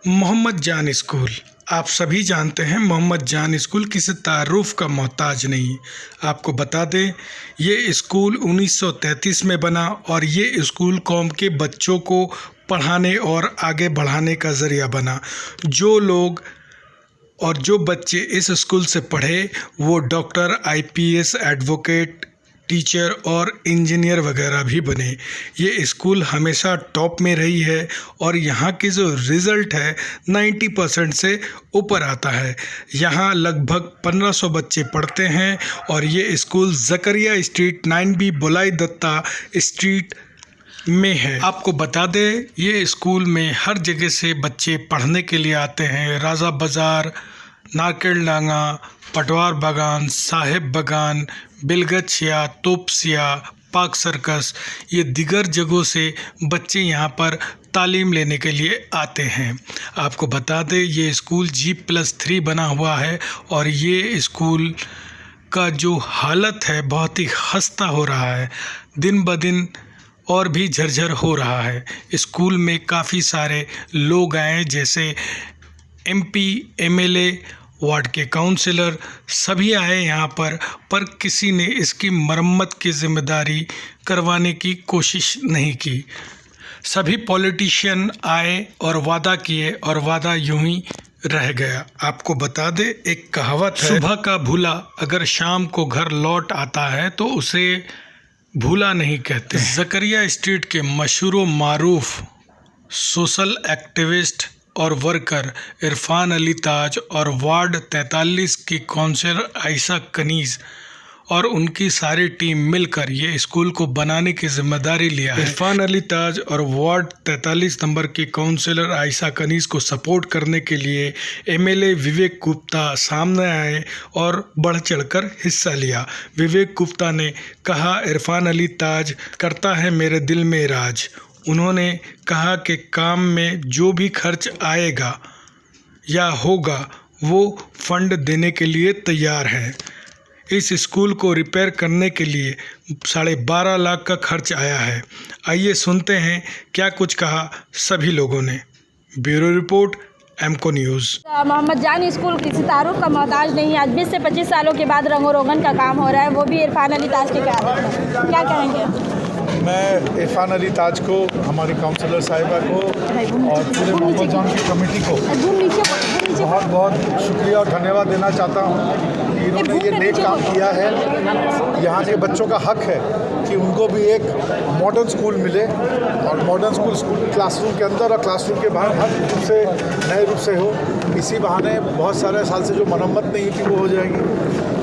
मोहम्मद जान स्कूल। आप सभी जानते हैं मोहम्मद जान स्कूल किसी तारुफ का मोहताज नहीं। आपको बता दें, ये स्कूल 1933 में बना और ये स्कूल कौम के बच्चों को पढ़ाने और आगे बढ़ाने का ज़रिया बना। जो लोग और जो बच्चे इस स्कूल से पढ़े वो डॉक्टर, आईपीएस, एडवोकेट, टीचर और इंजीनियर वगैरह भी बने। ये स्कूल हमेशा टॉप में रही है और यहाँ की जो रिज़ल्ट है 90% से ऊपर आता है। यहाँ लगभग 1500 बच्चे पढ़ते हैं और ये स्कूल ज़करिया स्ट्रीट 9B बुलाई दत्ता स्ट्रीट में है। आपको बता दें, ये स्कूल में हर जगह से बच्चे पढ़ने के लिए आते हैं। राजा बाज़ार, नारकेलडांगा, पटवार बागान, साहेब बागान, बिलगछिया, तोपसिया, पार्क सर्कस, ये दिगर जगहों से बच्चे यहाँ पर तालीम लेने के लिए आते हैं। आपको बता दें, ये स्कूल G+3 बना हुआ है और ये स्कूल का जो हालत है बहुत ही खस्ता हो रहा है, दिन ब दिन और भी झरझर हो रहा है। स्कूल में काफ़ी सारे लोग आए, जैसे MP, MLA, वार्ड के काउंसलर, सभी आए यहाँ पर किसी ने इसकी मरम्मत की जिम्मेदारी करवाने की कोशिश नहीं की। सभी पॉलिटिशियन आए और वादा किए और वादा यूं ही रह गया। आपको बता दे, एक कहावत है, सुबह का भूला अगर शाम को घर लौट आता है तो उसे भूला नहीं कहते। ज़करिया स्ट्रीट के मशहूर मारूफ सोशल एक्टिविस्ट और वर्कर इरफान अली ताज और वार्ड 43 की काउंसलर आयशा कनीज़ और उनकी सारी टीम मिलकर ये स्कूल को बनाने की जिम्मेदारी लिया है। इरफान अली ताज और वार्ड 43 नंबर की काउंसलर आयशा कनीज़ को सपोर्ट करने के लिए MLA विवेक गुप्ता सामने आए और बढ़ चढ़कर हिस्सा लिया। विवेक गुप्ता ने कहा, इरफान अली ताज करता है मेरे दिल में राज। उन्होंने कहा कि काम में जो भी खर्च आएगा या होगा वो फंड देने के लिए तैयार है। इस स्कूल को रिपेयर करने के लिए 12.5 लाख का खर्च आया है। आइए सुनते हैं क्या कुछ कहा सभी लोगों ने। Bureau report, एमको news. मोहम्मद जान स्कूल किसी तारुफ का मोहताज नहीं है। आज 20 से 25 सालों के बाद रंगो रोगन का काम हो रहा है, वो भी इरफान अली ताज के कारण। क्या कहेंगे? मैं इरफान अली ताज को, हमारी काउंसलर साहिबा को और पूरे मोहम्मद जान की कमेटी को बहुत बहुत शुक्रिया और धन्यवाद देना चाहता हूँ कि इन्होंने ये नेक काम किया है। यहाँ के बच्चों का हक है कि उनको भी एक मॉडर्न स्कूल मिले और मॉडर्न स्कूल क्लासरूम के अंदर और क्लासरूम के बाहर हर रूप से नए रूप से हो। इसी बहाने बहुत सारे साल से जो मरम्मत नहीं थी वो हो जाएगी।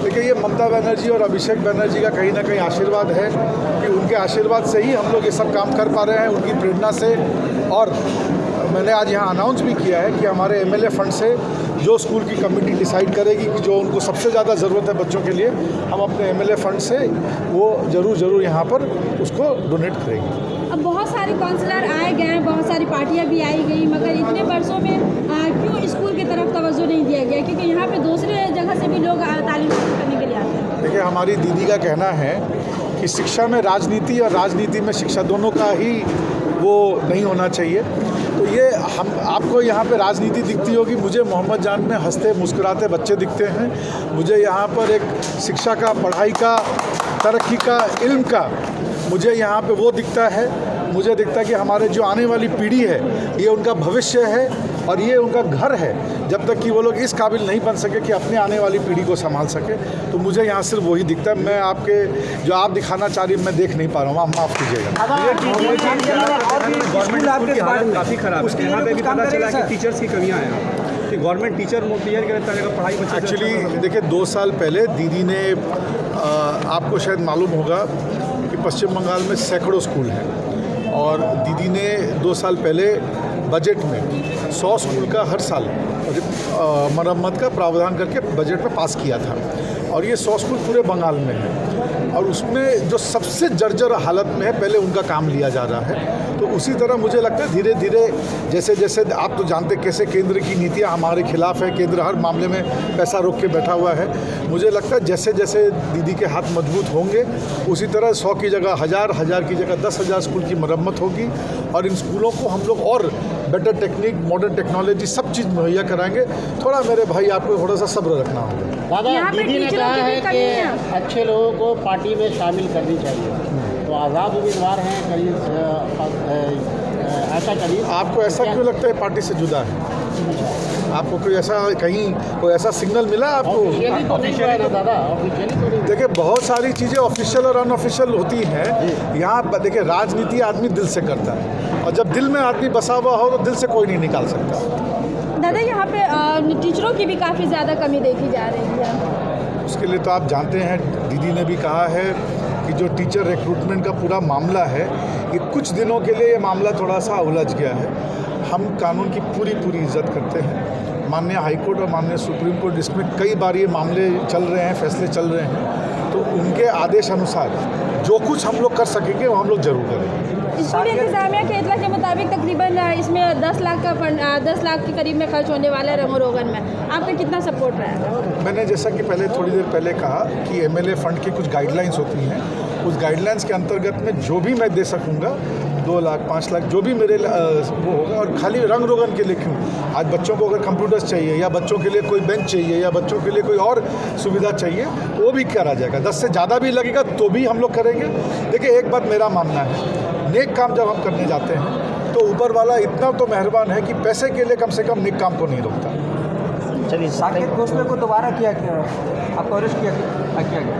देखिए, ये ममता बनर्जी और अभिषेक बनर्जी का कहीं ना कहीं आशीर्वाद है कि उनके आशीर्वाद से ही हम लोग ये सब काम कर पा रहे हैं, उनकी प्रेरणा से। और मैंने आज यहाँ अनाउंस भी किया है कि हमारे MLA फंड से जो स्कूल की कमेटी डिसाइड करेगी कि जो उनको सबसे ज़्यादा ज़रूरत है बच्चों के लिए, हम अपने MLA फंड से वो ज़रूर यहाँ पर उसको डोनेट करेंगे। अब बहुत सारे काउंसलर आए गए, बहुत सारी पार्टियां भी आई गई, मगर इतने वर्षों में क्यों स्कूल की तरफ तवज्जो नहीं दिया गया? क्योंकि यहाँ पे दूसरे जगह से भी लोग तालीम करने के लिए आते हैं। देखिए, हमारी दीदी का कहना है कि शिक्षा में राजनीति और राजनीति में शिक्षा दोनों का ही वो नहीं होना चाहिए। तो ये हम आपको यहाँ पे राजनीति दिखती होगी, मुझे मोहम्मद जान में हंसते मुस्कुराते बच्चे दिखते हैं। मुझे यहाँ पर एक शिक्षा का, पढ़ाई का, तरक्की का, इल्म का मुझे यहाँ पे वो दिखता है। मुझे दिखता है कि हमारे जो आने वाली पीढ़ी है ये उनका भविष्य है और ये उनका घर है। जब तक कि वो लोग इस काबिल नहीं बन सके कि अपने आने वाली पीढ़ी को संभाल सके, तो मुझे यहाँ सिर्फ वही दिखता है। मैं आपके जो आप दिखाना चाह रही, मैं देख नहीं पा रहा हूँ, आप माफ़ कीजिएगा। काफ़ी खराब है, यहाँ पे भी पता चला कि टीचर्स की कमियाँ हैं कि गवर्नमेंट टीचर क्लियर करता है पढ़ाई बच्चे। एक्चुअली देखिए, 2 साल पहले दीदी ने, आपको शायद मालूम होगा कि पश्चिम बंगाल में सैकड़ों स्कूल हैं और दीदी ने 2 साल पहले बजट में 100 स्कूल का हर साल मरम्मत का प्रावधान करके बजट में पास किया था। और ये 100 स्कूल पूरे बंगाल में है और उसमें जो सबसे जर्जर हालत में है पहले उनका काम लिया जा रहा है। तो उसी तरह मुझे लगता है धीरे धीरे, जैसे जैसे आप तो जानते कैसे केंद्र की नीतियाँ हमारे खिलाफ है, केंद्र हर मामले में पैसा रोक के बैठा हुआ है। मुझे लगता है जैसे जैसे दीदी के हाथ मजबूत होंगे उसी तरह 100 की जगह 1000, 1000 की जगह 10,000 स्कूल की मरम्मत होगी और इन स्कूलों को हम लोग और बेटर टेक्निक, मॉडर्न टेक्नोलॉजी सब चीज़ मुहैया कराएंगे। थोड़ा मेरे भाई आपको थोड़ा सा सब्र रखना होगा। दादा, यहाँ पे दीदी ने टीचरों कहा की भी है कमी है। कि अच्छे लोगों को पार्टी में शामिल करनी चाहिए, तो आज़ाद उम्मीदवार हैं करीब ऐसा करीब। आपको ऐसा क्यों लगता है पार्टी से जुदा है? आपको कोई ऐसा कहीं कोई ऐसा सिग्नल मिला आपको? ऑफिशियली तो नहीं हुआ है ना दादा, ऑफिशियली तो नहीं। देखिए, बहुत सारी चीज़ें ऑफिशियल और अनऑफिशियल होती हैं। यहाँ देखिए, राजनीति आदमी दिल से करता है, और जब दिल में आदमी बसा हुआ हो तो दिल से कोई नहीं निकाल सकता। दादा, यहाँ पे टीचरों की भी काफ़ी ज़्यादा कमी देखी जा रही है। उसके लिए तो आप जानते हैं, दीदी ने भी कहा है कि जो टीचर रिक्रूटमेंट का पूरा मामला है, ये कुछ दिनों के लिए ये मामला थोड़ा सा उलझ गया है। हम कानून की पूरी इज्जत करते हैं। माननीय हाईकोर्ट और माननीय सुप्रीम कोर्ट, इसमें कई बार ये मामले चल रहे हैं, फैसले चल रहे हैं, तो उनके आदेश अनुसार जो कुछ हम लोग कर सकेंगे वो हम लोग जरूर करेंगे। स्कूल इंतजामिया के इतला के मुताबिक तकरीबन इसमें 10 लाख का फंड 10 लाख के करीब में खर्च होने वाला है रंगो रोगन में। आपका कितना सपोर्ट रहेगा? मैंने जैसा कि थोड़ी देर पहले कहा कि एमएलए फंड की कुछ गाइडलाइंस होती हैं, उस गाइडलाइंस के अंतर्गत में जो भी मैं दे सकूंगा, 2 लाख 5 लाख जो भी मेरे वो होगा। और खाली रंग रोगन के लिए क्यों, आज बच्चों को अगर कंप्यूटर्स चाहिए, या बच्चों के लिए कोई बेंच चाहिए, या बच्चों के लिए कोई और सुविधा चाहिए, वो भी करा जाएगा। 10 से ज़्यादा भी लगेगा तो भी हम लोग करेंगे। देखिए, एक बात मेरा मानना है, नेक काम जब हम करने जाते हैं तो ऊपर वाला इतना तो मेहरबान है कि पैसे के लिए कम से कम नेक काम को नहीं रोकता। चलिए, साकेत भोसले को दोबारा आपको अरेस्ट किया गया।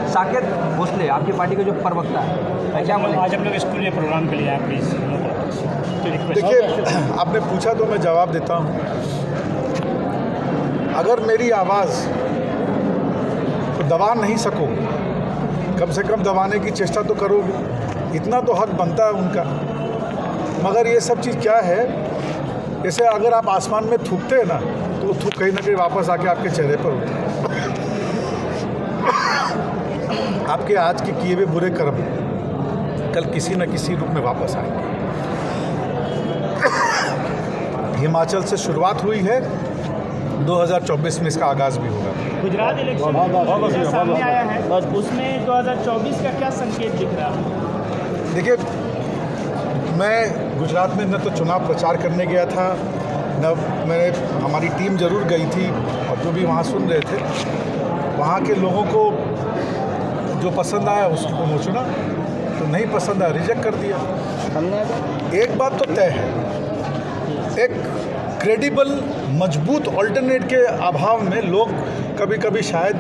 साकेत भोसले आपकी पार्टी के जो प्रवक्ता है, क्या बोले? आज हम लोग स्कूल में प्रोग्राम के लिए आए, प्लीज़। देखिए, आपने पूछा तो मैं जवाब देता हूँ। अगर मेरी आवाज़ को दबा नहीं सको, कम से कम दबाने की चेष्टा तो करोगे, इतना तो हक बनता है उनका। मगर ये सब चीज़ क्या है, जैसे अगर आप आसमान में थूकते हैं ना, तो वो थूक कहीं ना कहीं वापस आके आपके चेहरे पर होता है। आपके आज के किए हुए बुरे कर्म कल किसी न किसी रूप में वापस आएंगे। हिमाचल से शुरुआत हुई है, 2024 में इसका आगाज़ भी होगा। गुजरात इलेक्शन सामने आया है, उसमें 2024 का क्या संकेत दिख रहा है? देखिए, मैं गुजरात में न तो चुनाव प्रचार करने गया था, न हमारी टीम ज़रूर गई थी, और जो भी वहाँ सुन रहे थे, वहाँ के लोगों को जो पसंद आया उसको वो चुना, तो नहीं पसंद आया रिजेक्ट कर दिया। एक बात तो तय है, एक क्रेडिबल मजबूत ऑल्टरनेट के अभाव में लोग कभी कभी शायद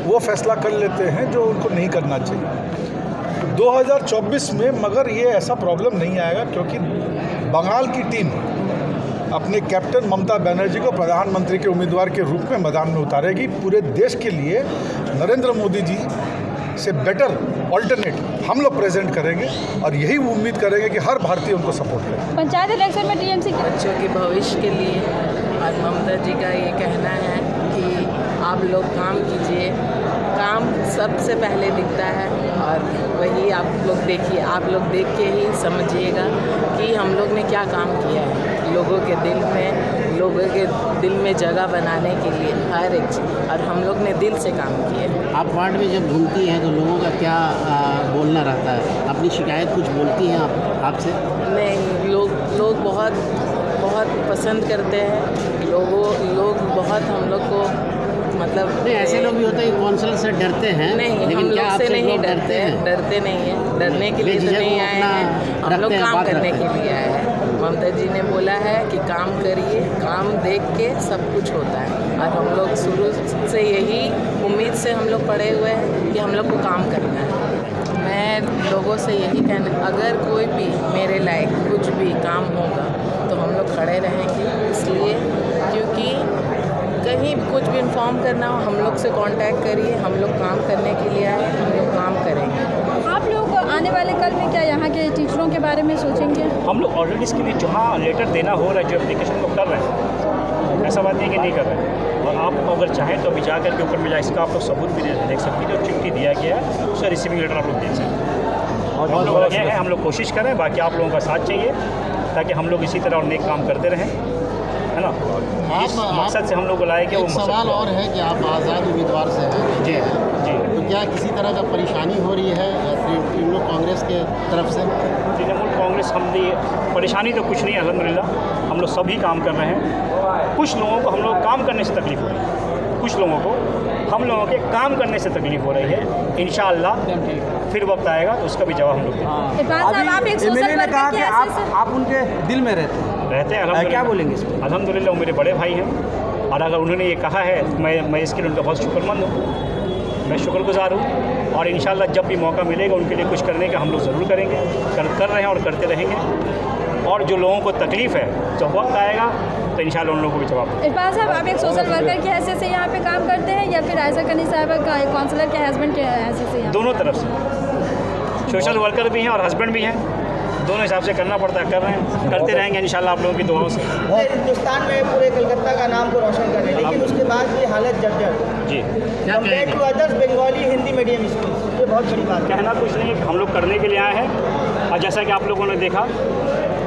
वो फैसला कर लेते हैं जो उनको नहीं करना चाहिए। 2024 में मगर ये ऐसा प्रॉब्लम नहीं आएगा, क्योंकि बंगाल की टीम अपने कैप्टन ममता बनर्जी को प्रधानमंत्री के उम्मीदवार के रूप में मैदान में उतारेगी। पूरे देश के लिए नरेंद्र मोदी जी से बेटर ऑल्टरनेट हम लोग प्रेजेंट करेंगे, और यही उम्मीद करेंगे कि हर भारतीय उनको सपोर्ट करे। पंचायत इलेक्शन में टीएमसी बच्चों के भविष्य के लिए, और ममता जी का ये कहना है कि आप लोग काम कीजिए, काम सबसे पहले दिखता है, और वही आप लोग देखिए, आप लोग देख के ही समझिएगा कि हम लोग ने क्या काम किया है लोगों के दिल में जगह बनाने के लिए, हर एक चीज़, और हम लोग ने दिल से काम किया। आप वार्ड में जब घूमती हैं तो लोगों का क्या बोलना रहता है? अपनी शिकायत कुछ बोलती हैं आपसे? नहीं, लोग बहुत पसंद करते हैं। लोग बहुत हम लोग को, मतलब नहीं, ऐसे लोग भी होते हैं काउंसिलर से डरते हैं। नहीं, हम लोग से नहीं डरते हैं, डरते नहीं है, डरने के लिए तो नहीं आए हैं, हम लोग काम करने के लिए आए हैं। ममता जी ने बोला है कि काम करिए, काम देख के सब कुछ होता है, और हम लोग शुरू से यही उम्मीद से हम लोग पड़े हुए हैं कि हम लोग को काम करना है। मैं लोगों से यही कहना, अगर कोई भी मेरे लायक कुछ भी काम होगा तो हम लोग खड़े रहेंगे, इसलिए क्योंकि कहीं कुछ भी इन्फॉर्म करना हो, हम लोग से कांटेक्ट करिए, हम लोग काम करने के लिए आए, हम लोग काम करेंगे। आप लोग आने वाले कल में क्या यहाँ के टीचरों के बारे में सोचेंगे? हम लोग ऑलरेडी इसके लिए जहाँ लेटर देना हो रहा है, जो एप्लीकेशन को कर रहे हैं, ऐसा बात नहीं कि नहीं कर रहे हैं। और आप अगर चाहें तो अभी जा कर के ऊपर में इसका आप लोग सबूत भी देख सकते हैं, जो चिट्ठी दिया गया है उसका रिसीविंग लेटर आप लोग देख सकते हैं। और हम लोग लगे हैं, हम लोग कोशिश करें, बाकी आप लोगों का साथ चाहिए ताकि हम लोग इसी तरह और नेक काम करते रहें। है ना। इस मकसद से हम लोग को लाए कि वो एक सवाल और है कि आप आज़ाद उम्मीदवार से हैं जी जी। तो क्या किसी तरह का परेशानी हो रही है तृणमूल कांग्रेस के तरफ से? तृणमूल कांग्रेस हम लिए परेशानी तो कुछ नहीं है, अल्हम्दुलिल्लाह हम लोग सभी काम कर रहे हैं। कुछ लोगों को हम लोग काम करने से तकलीफ़ हो रही है, कुछ लोगों को हम लोगों के काम करने से तकलीफ़ हो रही है। इंशाअल्लाह फिर वक्त आएगा तो उसका भी जवाब हम लोग देंगे। इरफान साहब, आप एक सोशल एमएलए ने कहा वर्कर कि के हैसियत से आप उनके दिल में रहते रहते हैं हैं, अल्हम्दुलिल्लाह। क्या बोलेंगे इस पर? अल्हम्दुलिल्लाह वो मेरे बड़े भाई हैं और अगर उन्होंने ये कहा है मैं इसके लिए उनका बहुत शुक्रमंद हूँ, मैं शुक्रगुजार हूँ। और इंशाअल्लाह जब भी मौका मिलेगा उनके लिए कुछ करने का हम लोग ज़रूर करेंगे, कर रहे हैं और करते रहेंगे। और जो लोगों को तकलीफ़ है जब वक्त आएगा तो इंशाअल्लाह उन लोगों को भी जवाब देंगे। इरफान साहब, आप एक सोशल वर्कर की हैसियत से यहाँ पे काम करते हैं या फिर आयशा कनी साहब का काउंसलर के हस्बैंड के हैसियत से? दोनों तरफ से सोशल वर्कर भी हैं और हस्बैंड भी हैं, दोनों हिसाब से करना पड़ता है, कर रहे हैं, करते रहेंगे इंशाल्लाह आप लोगों की दुआओं से। हिंदुस्तान में पूरे कलकत्ता का नाम को रोशन कर रहे हैं, लेकिन उसके बाद भी हालत जर्जर जी। Compare to others Bengali Hindi medium school, ये बहुत बड़ी बात है। कहना कुछ नहीं, हम लोग करने के लिए आए हैं। और जैसा कि आप लोगों ने देखा,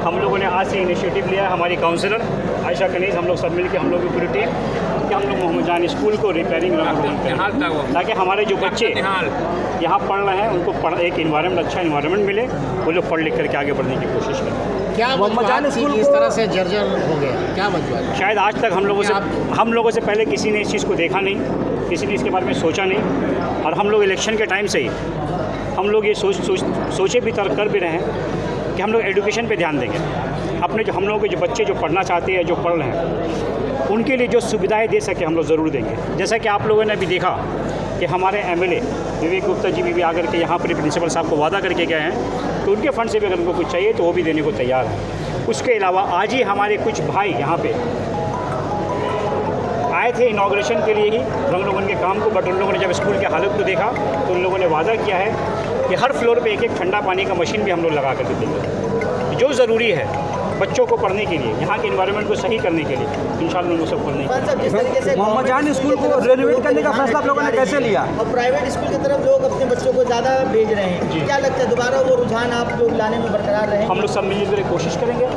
हम लोगों ने आज से इनिशिएटिव लिया है, हमारी काउंसलर आयशा कनीज़, हम लोग सब मिलकर हम लोग की पूरी टीम कि हम लोग मोहम्मद जान स्कूल को रिपेयरिंग ताकि हमारे जो बच्चे यहाँ पढ़ रहे हैं उनको एक इन्वायरमेंट, अच्छा इन्वायरमेंट मिले, वो लोग पढ़ लिख करके आगे बढ़ने की कोशिश करें। क्या वजूहत थी कि इस तरह से जर्जर हो गया? क्या वजूहत? शायद आज तक हम लोगों से पहले किसी ने इस चीज़ को देखा नहीं, किसी ने इसके बारे में सोचा नहीं। और हम लोग इलेक्शन के टाइम से ही हम लोग ये सोचे भी कर भी रहे हैं कि हम लोग एजुकेशन पे ध्यान देंगे। अपने जो हम लोगों के जो बच्चे जो पढ़ना चाहते हैं, जो पढ़ रहे हैं, उनके लिए जो सुविधाएं दे सके हम लोग ज़रूर देंगे। जैसा कि आप लोगों ने भी देखा कि हमारे एमएलए विवेक गुप्ता जी भी आकर के यहाँ पर प्रिंसिपल साहब को वादा करके गए हैं, तो उनके फंड से भी अगर उनको कुछ चाहिए तो वो भी देने को तैयार है। उसके अलावा आज ही हमारे कुछ भाई यहाँ पे आए थे इनाग्रेशन के लिए ही हम लोगों के काम को, बट उन लोगों ने जब स्कूल की हालत को देखा तो उन लोगों ने वादा किया है कि हर फ्लोर पे एक ठंडा पानी का मशीन भी हम लोग लगा कर देंगे, जो ज़रूरी है बच्चों को पढ़ने के लिए, यहाँ के इन्वायरमेंट को सही करने के लिए। इंशाअल्लाह उनको सब करने के जिस तरीके से मोहम्मद जान स्कूल को रेनोवेट करने का फैसला आप लोगों ने कैसे लिया? और प्राइवेट स्कूल की तरफ लोग अपने बच्चों को ज़्यादा भेज रहे हैं, क्या लगता है दोबारा वो रुझान आप लोग लाने में बरकरार रहे? हम लोग सब मिलकर कोशिश करेंगे,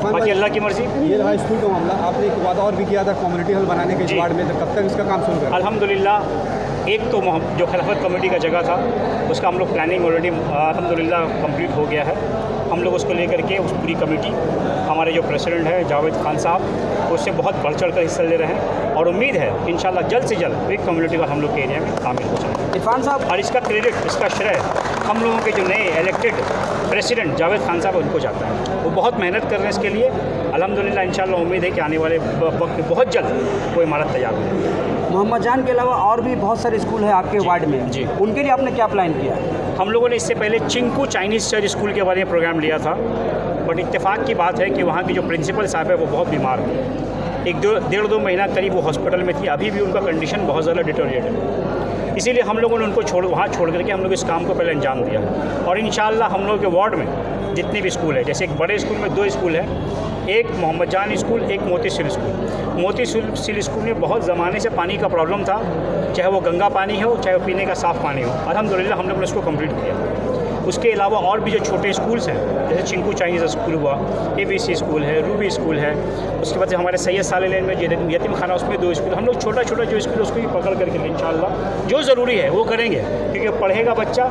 बाकी अल्लाह की मर्जी। ये रहा स्कूल का मामला, आपने एक वादा और भी किया था कम्युनिटी हॉल बनाने के वार्ड में, तो कब तक इसका काम शुरू करें? अल्हम्दुलिल्लाह एक तो जो खिलाफत कमेटी का जगह था उसका हम लोग प्लानिंग ऑलरेडी अल्हम्दुलिल्लाह कंप्लीट हो गया है। हम लोग उसको लेकर के उस पूरी कमेटी, हमारे जो प्रेसिडेंट है जावेद खान साहब, उससे बहुत बढ़ चढ़ कर हिस्सा ले रहे हैं और उम्मीद है इंशाल्लाह जल्द से जल्द एक कम्युनिटी का हम लोग के एरिया में शामिल हो जाए। इरफान साहब, और इसका क्रेडिट, इसका श्रेय हम लोगों के जो नए इलेक्टेड प्रेसिडेंट जावेद खान साहब उनको जाता है। वो बहुत मेहनत कर रहे हैं इसके लिए। अल्हम्दुलिल्लाह इंशाल्लाह उम्मीद है कि आने वाले वक्त में बहुत जल्द वो इमारत तैयार हो। मोहम्मद जान के अलावा और भी बहुत सारे स्कूल हैं आपके वार्ड में जी। उनके लिए आपने क्या प्लान किया? हम लोगों ने इससे पहले चिंकू चाइनीज़ चर्च स्कूल के बारे में प्रोग्राम लिया था, बट इत्तेफाक की बात है कि वहाँ की जो प्रिंसिपल साहब है वो बहुत बीमार है। डेढ़ दो महीना करीब वो हॉस्पिटल में थी, अभी भी उनका कंडीशन बहुत ज़्यादा डिटोरिएट है। इसीलिए हम लोगों ने उनको वहाँ छोड़ करके हम लोग इस काम को पहले अंजाम दिया। और इंशाअल्लाह हम लोग के वार्ड में जितने भी स्कूल है, जैसे एक बड़े स्कूल में 2 स्कूल है, एक मोहम्मद जान स्कूल, एक मोती सिल स्कूल। मोती सिल स्कूल में बहुत ज़माने से पानी का प्रॉब्लम था, चाहे वो गंगा पानी हो चाहे वो पीने का साफ़ पानी हो। अल्हम्दुलिल्लाह हम लोगों ने उसको कंप्लीट किया। उसके अलावा और भी जो छोटे स्कूल्स हैं, जैसे चिंकू चाइनीज़ स्कूल हुआ, ABC स्कूल है, रूबी स्कूल है, उसके बाद हमारे सैयद साले लेन में यतीम खाना, उसमें 2 स्कूल। हम लोग छोटा छोटा जो स्कूल उसको भी पकड़ करके इंशाअल्लाह जो ज़रूरी है वो करेंगे, क्योंकि पढ़ेगा बच्चा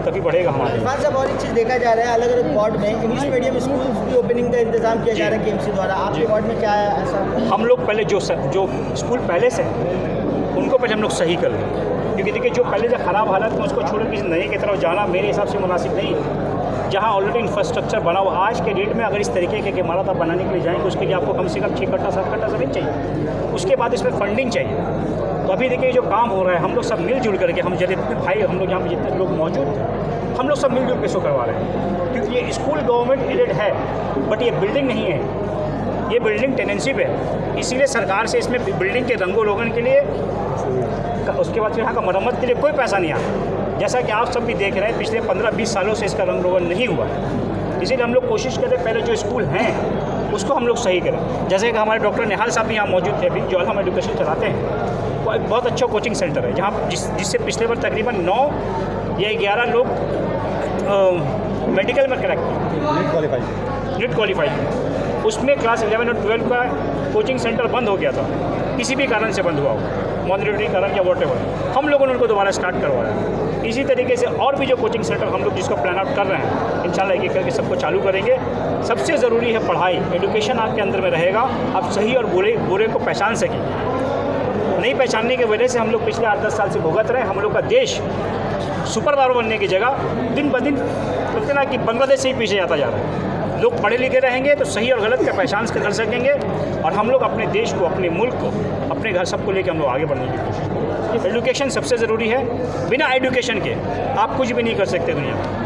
तभी बढ़ेगा हमारे। इरफान साहब, और एक चीज़ देखा जा रहा है, अलग अलग वार्ड में इंग्लिश मीडियम स्कूल की ओपनिंग का इंतजाम किया जा रहा है KMC द्वारा। आपके वार्ड में क्या है ऐसा? हम लोग पहले जो स्कूल पहले से उनको पहले हम लोग सही कर लें, क्योंकि देखिए जो पहले से ख़राब हालत में उसको छोड़ किसी नए की तरफ जाना मेरे हिसाब से मुनासिब नहीं है। जहाँ ऑलरेडी इंफ्रास्ट्रक्चर बना हुआ, आज के डेट में अगर इस तरीके के इमारत आप बनाने के लिए जाएंगे उसके लिए आपको कम से कम 6 कट्टा 7 कट्टा ज़मीन चाहिए, उसके बाद इसमें फंडिंग चाहिए। तो अभी देखिए जो काम हो रहा है, हम लोग सब मिलजुल करके, हम जितने भाई हम लोग यहाँ पर जितने लोग मौजूद हैं, हम लोग सब मिलजुल के इसको करवा रहे हैं। क्योंकि ये स्कूल गवर्नमेंट एडेड है, बट ये बिल्डिंग नहीं है, ये बिल्डिंग टेनेंसी पे है। इसीलिए सरकार से इसमें बिल्डिंग के रंगो रोगन के लिए, उसके बाद फिर यहाँ का मरम्मत के लिए कोई पैसा नहीं आता। जैसा कि आप सब भी देख रहे हैं, पिछले 15-20 सालों से इसका रंग रोगन नहीं हुआ। इसीलिए हम लोग कोशिश करें पहले जो स्कूल हैं उसको हम लोग सही करें। जैसे कि हमारे डॉक्टर निहाल साहब भी यहाँ मौजूद थे, अभी जो हम एजुकेशन चलाते हैं, वो एक बहुत अच्छा कोचिंग सेंटर है, जहाँ जिससे पिछले बार तकरीबन 9 या 11 लोग मेडिकल में क्रैक नीट क्वालिफाई। उसमें क्लास 11 और 12 का कोचिंग सेंटर बंद हो गया था, किसी भी कारण से बंद हुआ हो, मॉनिटरी कारण या वॉटेवर, हम लोगों ने उनको दोबारा स्टार्ट करवाया। इसी तरीके से और भी जो कोचिंग सेंटर हम लोग जिसको प्लान आउट कर रहे हैं, इंशाल्लाह एक एक करके सबको चालू करेंगे। सबसे ज़रूरी है पढ़ाई, एजुकेशन आपके अंदर में रहेगा, आप सही और बुरे को पहचान सकेंगे। नहीं पहचानने की वजह से हम लोग पिछले 8-10 साल से भुगत रहे हैं। हम लोग का देश सुपर पावर बनने की जगह दिन ब दिन बोलते ना कि बांग्लादेश से ही पीछे जाता जा रहा है। लोग पढ़े लिखे रहेंगे तो सही और गलत का पहचान कर सकेंगे, और हम लोग अपने देश को, अपने मुल्क को, अपने घर सबको लेकर हम लोग आगे बढ़ने की कोशिश करेंगे। एजुकेशन सबसे ज़रूरी है, बिना एजुकेशन के आप कुछ भी नहीं कर सकते दुनिया में।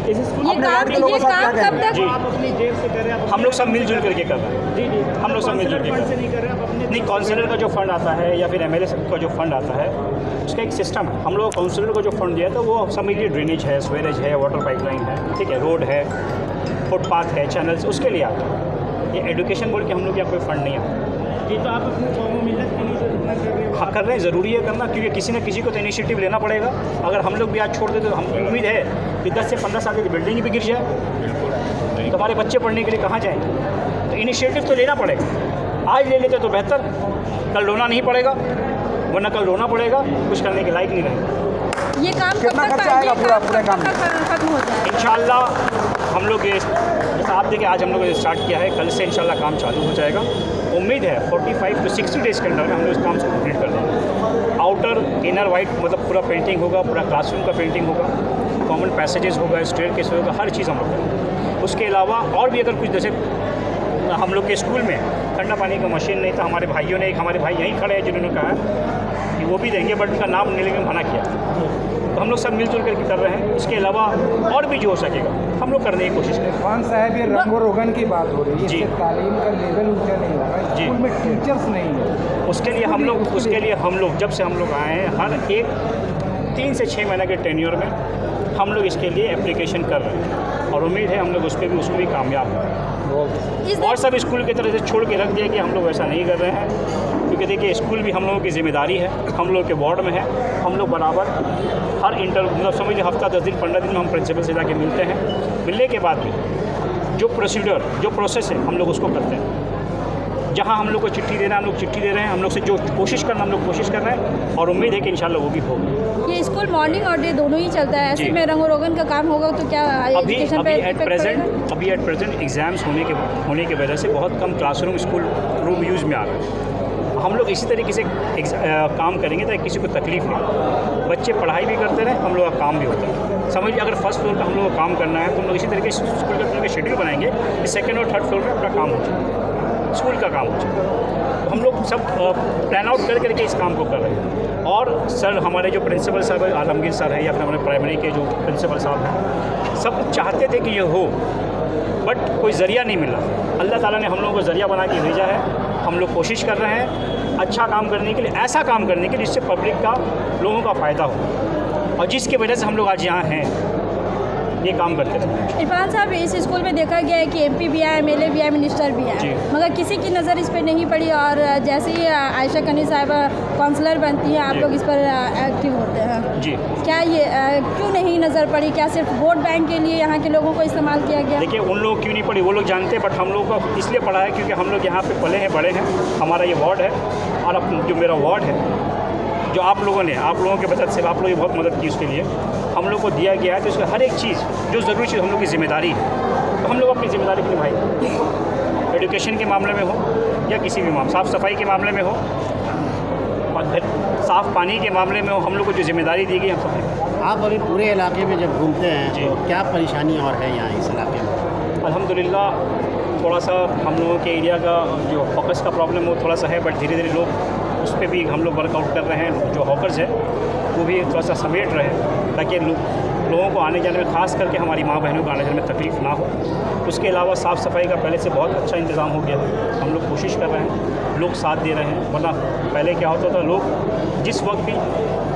ये काम कब तक? जी, हम लोग सब मिलजुल करके कर रहे हैं। जी, हम लोग सब मिलजुल के कर रहे हैं। नहीं, काउंसलर का जो फंड आता है या फिर MLA का जो फंड आता है, उसका एक सिस्टम है। हम लोग काउंसलर को जो फंड दिया था वो समझिए ड्रेनेज है, स्वेरेज है, वाटर पाइपलाइन है, ठीक है, रोड है, फुटपाथ है, चैनल्स, उसके लिए आता है। ये एजुकेशन बोल के हम लोग यहाँ कोई फंड नहीं आता। ये तो आप अपने कौम मिलत के लिए जो इतना कर रहे हो, हाँ, कर रहे हैं, ज़रूरी है करना, क्योंकि किसी न किसी को तो इनिशिएटिव लेना पड़ेगा। अगर हम लोग भी आज छोड़ देते तो हम उम्मीद है कि 10 से 15 साल की बिल्डिंग भी गिर जाए तो हमारे बच्चे पढ़ने के लिए कहाँ जाएंगे। तो इनिशिएटिव तो लेना पड़ेगा। आज ले लेते तो बेहतर, कल रोना नहीं पड़ेगा, वरना कल रोना पड़ेगा, कुछ करने के लायक नहीं रहेगा। ये काम कितना कब तक खर्चा आएगा पूरा काम? खत्म हो जाए? इंशाल्लाह हम लोग ये जैसा आप देखिए, आज हम लोगों ने स्टार्ट किया है, कल से इंशाल्लाह काम चालू हो जाएगा। उम्मीद है 45 to 60 डेज़ के अंदर में हम लोग इस काम को कंप्लीट कर देंगे। आउटर इनर वाइट मतलब पूरा पेंटिंग होगा, पूरा क्लासरूम का पेंटिंग होगा, कॉमन पैसेजेस होगा, स्टेयरकेस होगा, हर चीज़ हम लोग करेंगे। उसके अलावा और भी अगर कुछ, जैसे हम लोग के स्कूल में ठंडा पानी का मशीन नहीं था, हमारे भाइयों ने, एक हमारे भाई यहीं खड़े हैं जिन्होंने कहा कि वो भी देंगे, बट उनका नाम नहीं लेकर मना किया। तो हम लोग सब मिलजुल करके कर रहे हैं। इसके अलावा और भी जो हो सकेगा हम लोग करने की कोशिश करें। खान साहब, ये रंगो रोगन की बात हो रही है, जी। इससे तालीम का लेवल ऊंचा नहीं होगा, जी। स्कूल में टीचर्स नहीं है। उसके लिए हम लोग जब से हम लोग आए हैं, हर एक 3 से 6 महीने के टेन्योर में हम लोग इसके लिए एप्लीकेशन कर रहे हैं, और उम्मीद है हम लोग उसमें भी कामयाब हों। और सब स्कूल की तरह से छोड़ के रख दिया कि हम लोग ऐसा नहीं कर रहे हैं, क्योंकि देखिए स्कूल भी हम लोगों की जिम्मेदारी है, हम लोग के वार्ड में है। हम लोग बराबर हर मतलब समझिए हफ्ता 10 दिन 15 दिन में हम प्रिंसिपल से जाके मिलते हैं। मिलने के बाद भी जो प्रोसीजर, जो प्रोसेस है, हम लोग उसको करते हैं। जहाँ हम लोग को चिट्ठी देना, हम लोग चिट्ठी दे रहे हैं, हम लोग से जो कोशिश करना हम लोग कोशिश कर रहे हैं, और उम्मीद है कि इंशाल्लाह वो भी होगा। ये स्कूल मॉर्निंग और डे दोनों ही चलता है, ऐसे में रंगो रोगन का काम होगा तो क्या एजुकेशन पे एट प्रेजेंट एग्ज़ाम्स होने की वजह से बहुत कम क्लासरूम स्कूल रूम यूज़ में आ रहे हैं। हम लोग इसी तरीके से काम करेंगे ताकि किसी को तकलीफ नहीं, बच्चे पढ़ाई भी करते रहें, हम लोग का काम भी होता है। समझिए अगर फर्स्ट फ्लोर का हम लोग को काम करना है तो हम लोग इसी तरीके से स्कूल के शेड्यूल बनाएंगे कि सेकंड और थर्ड फ्लोर में अपना काम हो जाए, स्कूल का काम हो जाए। हम लोग सब प्लान आउट कर करके इस काम को कर रहे हैं। और सर, हमारे जो प्रिंसिपल साहब है, आलमगीर सर है, या फिर हमारे प्राइमरी के जो प्रिंसिपल साहब हैं, सब चाहते थे कि ये हो, बट कोई ज़रिया नहीं मिला। अल्लाह ताला ने हम लोगों को ज़रिया बना के भेजा है। हम लोग कोशिश कर रहे हैं अच्छा काम करने के लिए, ऐसा काम करने के लिए जिससे पब्लिक का, लोगों का फ़ायदा हो, और जिसकी वजह से हम लोग आज यहाँ हैं, ये काम करते हैं। इरफान साहब, इस स्कूल में देखा गया है कि MP भी आए, MLA भी आए, मिनिस्टर भी आए, मगर किसी की नज़र इस पर नहीं पड़ी, और जैसे ही आयशा कनी साहिबा काउंसलर बनती हैं, आप लोग इस पर एक्टिव होते हैं। जी, क्या ये क्यों नहीं नज़र पड़ी? क्या सिर्फ वोट बैंक के लिए यहाँ के लोगों को इस्तेमाल किया गया? देखिए, उन लोग क्यों नहीं पड़ी वो लोग जानते हैं, बट हम लोग को इसलिए पड़ा है क्योंकि हम लोग यहाँ पे पले हैं, बड़े हैं, हमारा ये वार्ड है, और अब जो मेरा वार्ड है, जो आप लोगों की मदद से आप लोगों ने बहुत मदद की, उसके लिए हम लोग को दिया गया है। तो इसका हर एक चीज़ जो ज़रूरी चीज़ हम लोग की जिम्मेदारी है, तो हम लोग अपनी ज़िम्मेदारी को निभाएंगे। एजुकेशन के मामले में हो या किसी भी मामले, साफ़ सफाई के मामले में हो, और साफ़ पानी के मामले में हो, हम लोग को जो जिम्मेदारी दी गई हम सब। आप अभी पूरे इलाके में जब घूमते हैं तो क्या परेशानी और है यहाँ इस इलाके में? अल्हम्दुलिल्लाह थोड़ा सा हम लोगों के एरिया का जो हॉकर्स का प्रॉब्लम वो थोड़ा सा है, बट धीरे धीरे लोग उस पर भी हम लोग वर्कआउट कर रहे हैं। जो हॉकर्स है वो भी थोड़ा सा समेट रहे हैं ताकि लोगों को आने जाने में, ख़ास करके हमारी माँ बहनों को आने जाने में तकलीफ़ ना हो। उसके अलावा साफ़ सफाई का पहले से बहुत अच्छा इंतज़ाम हो गया है, हम लोग कोशिश कर रहे हैं, लोग साथ दे रहे हैं। वरना पहले क्या होता था, लोग जिस वक्त भी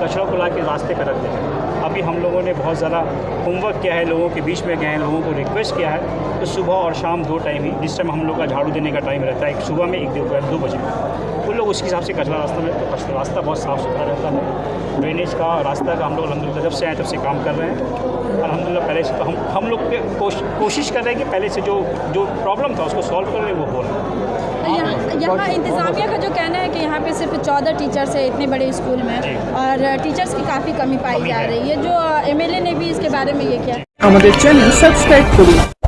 कचरा को ला के रास्ते पर रख देते हैं, अभी हम लोगों ने बहुत ज़्यादा होमवर्क किया है, लोगों के बीच में गए हैं, लोगों को रिक्वेस्ट किया है तो सुबह और शाम 2 टाइम ही, जिस टाइम हम लोग का झाड़ू देने का टाइम रहता है, एक सुबह में, एक दोपहर 2 बजे में, उन लोग उसके हिसाब से कचरा रास्ता में, तो रास्ता बहुत साफ़ सुथरा रहता है। ड्रेनेज का, रास्ता का हम लोग अल्हम्दुलिल्लाह जब से आए तब से काम कर रहे हैं अल्हम्दुलिल्लाह। पहले से तो हम लोग कोशिश कर रहे हैं कि पहले से जो प्रॉब्लम था उसको सॉल्व कर रहे हैं, वो हो रहा है। यहाँ इंतज़ामिया का जो कहना है कि यहाँ पे सिर्फ 14 टीचर्स है इतने बड़े स्कूल में, और टीचर्स की काफ़ी कमी पाई जा रही है। जो MLA ने भी इसके बारे में ये किया। আমাদের চ্যানেল সাবস্ক্রাইব করুন।